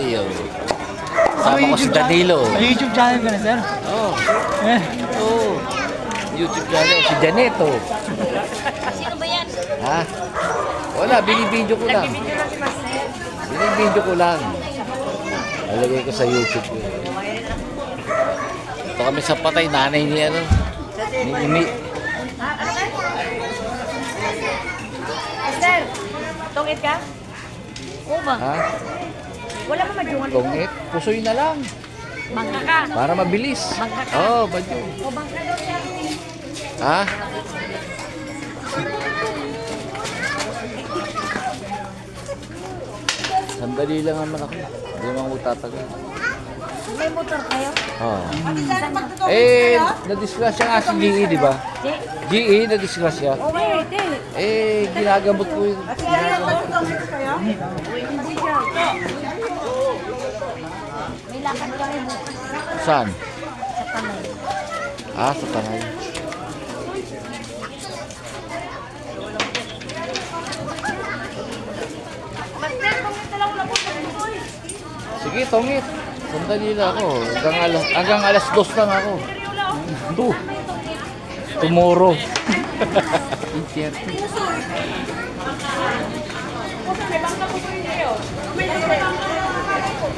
Ay, oh. Sama ko si Danilo. May YouTube channel ka na, sir? Oh. Eh. Oh. YouTube channel. Si Janeto. Sino ba yan? Ha? Wala, binibidyo ko lang. Nagbibideo lang si Master. Binibidyo ko lang. Nalagay ko sa YouTube ko. Ito kami sa patay, nanay ni ano. Ni Imi. Master, tungit ka? Oo ba? Ha? Wala pa madyungan dito. Tungit? Pusoy na lang. Bangka ka. Para mabilis. Bangka ka. Oo, badyo. O bangka daw siya. Ha? Sandali lang naman ako. Hindi naman ako tatagal. May motor kayo? Oo. Saan ba? Na-disgrasya nga si GE, di ba? Di? GE, na-disgrasya. Okay, di. Ginagamot ko yun. Hindi siya. May lakad kami bukas. Saan? Sa Tanay. Sa Tanay. Master, tungit na lang na po. Sige, tongit. Sandali lang ako. Hanggang alas 2 lang ako. 2. Tomorrow. May bangka po po yun kayo. May bangka po.